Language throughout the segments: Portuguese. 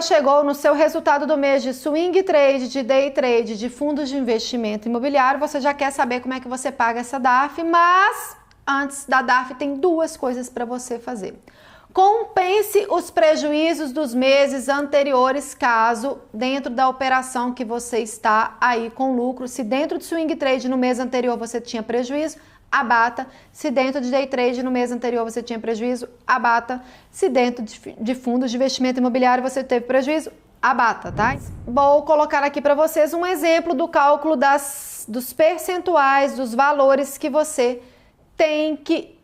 chegou no seu resultado do mês de swing trade, de day trade, de fundos de investimento imobiliário, você já quer saber como é que você paga essa DARF, mas antes da DARF tem duas coisas para você fazer. Compense os prejuízos dos meses anteriores, caso dentro da operação que você está aí com lucro, se dentro de swing trade no mês anterior você tinha prejuízo, abata. Se dentro de day trade no mês anterior você tinha prejuízo, abata. Se dentro de fundos de investimento imobiliário você teve prejuízo, abata, tá? Vou colocar aqui para vocês um exemplo do cálculo dos percentuais, dos valores que você tem que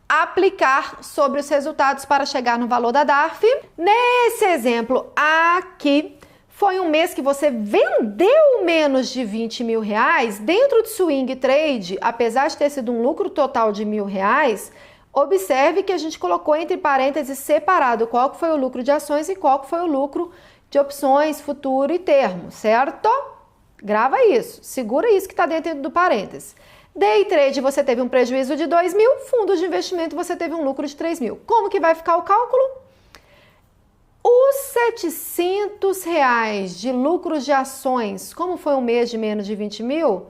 aplicar sobre os resultados para chegar no valor da DARF. Nesse exemplo aqui, foi um mês que você vendeu menos de 20 mil reais dentro de swing trade, apesar de ter sido um lucro total de R$1.000, observe que a gente colocou entre parênteses separado qual que foi o lucro de ações e qual que foi o lucro de opções, futuro e termo, certo? Grava isso, segura isso que está dentro do parênteses. Day trade você teve um prejuízo de 2 mil, fundos de investimento você teve um lucro de 3 mil. Como que vai ficar o cálculo? Os R$700 de lucros de ações, como foi um mês de menos de 20 mil,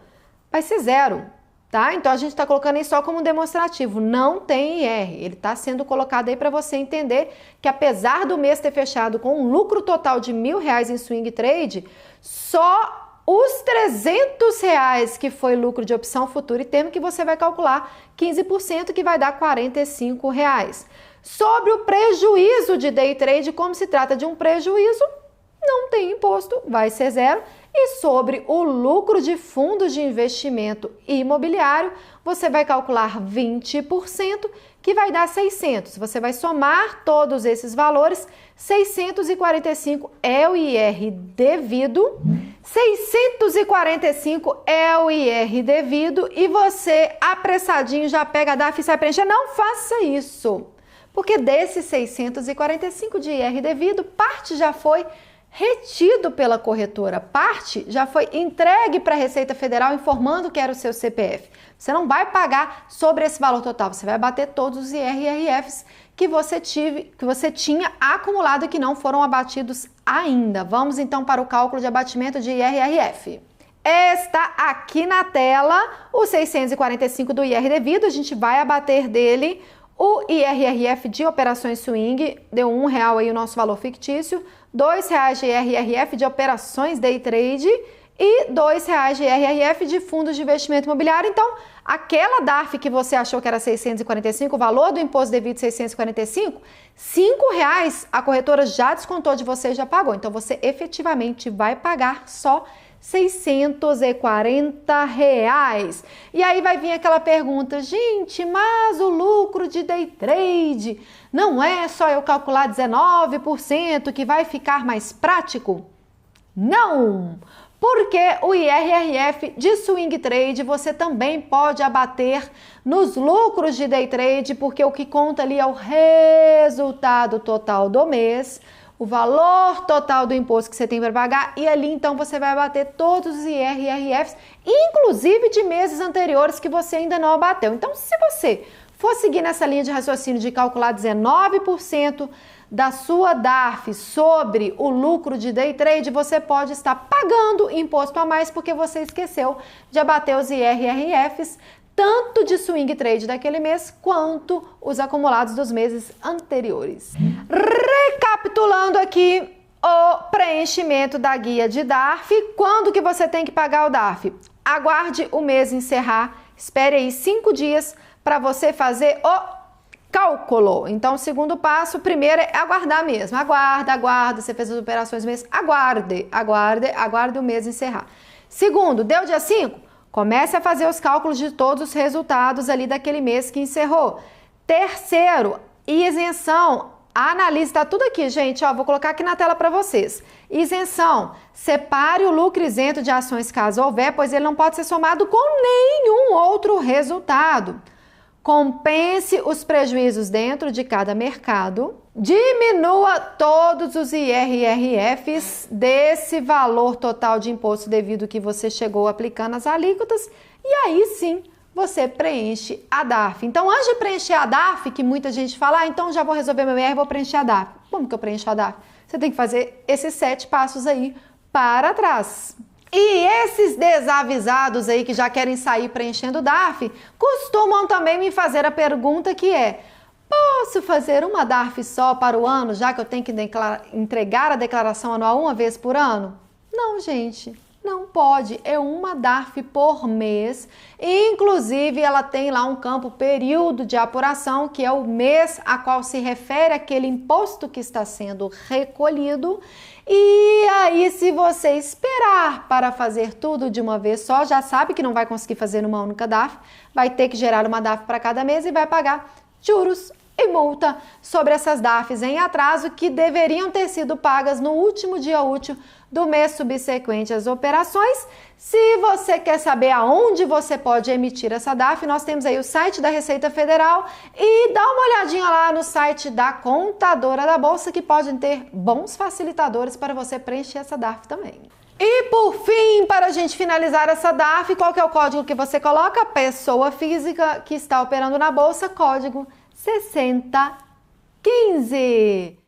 vai ser zero, tá? Então a gente está colocando aí só como um demonstrativo, não tem IR. Ele está sendo colocado aí para você entender que apesar do mês ter fechado com um lucro total de R$1.000 em swing trade, só os R$300 que foi lucro de opção, futuro e termo que você vai calcular 15%, que vai dar R$45. Sobre o prejuízo de day trade, como se trata de um prejuízo, não tem imposto, vai ser zero. E sobre o lucro de fundos de investimento imobiliário, você vai calcular 20%, que vai dar 600. Você vai somar todos esses valores, 645 é o IR devido, 645 é o IR devido e você, apressadinho, já pega a DARF e sai preencher. Não faça isso, porque desses 645 de IR devido, parte já foi retido pela corretora, parte já foi entregue para a Receita Federal informando que era o seu CPF. Você não vai pagar sobre esse valor total, você vai bater todos os IR e IRFs que você tinha acumulado e que não foram abatidos ainda. Vamos então para o cálculo de abatimento de IR e IRF. Está aqui na tela o 645 do IR devido, a gente vai abater dele o IRRF de operações swing, deu R$1 aí o nosso valor fictício, R$2 de IRRF de operações day trade e R$2 de IRRF de fundos de investimento imobiliário. Então, aquela DARF que você achou que era 645, o valor do imposto devido 645, R$5 a corretora já descontou de você e já pagou. Então, você efetivamente vai pagar só R$640. E aí vai vir aquela pergunta, gente, mas o lucro de day trade não é só eu calcular 19% que vai ficar mais prático? Não! Porque o IRRF de swing trade você também pode abater nos lucros de day trade, porque o que conta ali é o resultado total do mês, o valor total do imposto que você tem para pagar, e ali então você vai abater todos os IR e IRFs, inclusive de meses anteriores que você ainda não abateu. Então, se você for seguir nessa linha de raciocínio de calcular 19% da sua DARF sobre o lucro de day trade, você pode estar pagando imposto a mais porque você esqueceu de abater os IR e IRFs, tanto de swing trade daquele mês, quanto os acumulados dos meses anteriores. Recapitulando aqui o preenchimento da guia de DARF, quando que você tem que pagar o DARF? Aguarde o mês encerrar, espere aí 5 dias para você fazer o cálculo. Então, o segundo passo, primeiro é aguardar mesmo. Aguarda, você fez as operações mês, aguarde o mês encerrar. Segundo, deu dia 5? Comece a fazer os cálculos de todos os resultados ali daquele mês que encerrou. Terceiro, isenção. Analise, tá tudo aqui, gente, ó, vou colocar aqui na tela para vocês. Isenção, separe o lucro isento de ações caso houver, pois ele não pode ser somado com nenhum outro resultado. Compense os prejuízos dentro de cada mercado. Diminua todos os IRRFs desse valor total de imposto devido que você chegou aplicando as alíquotas e aí sim você preenche a DARF. Então, antes de preencher a DARF, que muita gente fala, então já vou resolver meu IR, vou preencher a DARF. Como que eu preencho a DARF? você tem que fazer esses 7 passos aí para trás. E esses desavisados aí que já querem sair preenchendo o DARF, costumam também me fazer a pergunta que é: posso fazer uma DARF só para o ano, já que eu tenho que entregar a declaração anual uma vez por ano? Não, gente, não pode. É uma DARF por mês. Inclusive, ela tem lá um campo período de apuração, que é o mês a qual se refere aquele imposto que está sendo recolhido. E aí, se você esperar para fazer tudo de uma vez só, já sabe que não vai conseguir fazer numa única DARF, vai ter que gerar uma DARF para cada mês e vai pagar juros e multa sobre essas DARFs em atraso que deveriam ter sido pagas no último dia útil do mês subsequente às operações. Se você quer saber aonde você pode emitir essa DARF, nós temos aí o site da Receita Federal e dá uma olhadinha lá no site da Contadora da Bolsa, que podem ter bons facilitadores para você preencher essa DARF também. E por fim, para a gente finalizar essa DARF, qual que é o código que você coloca? Pessoa física que está operando na Bolsa, código 6015.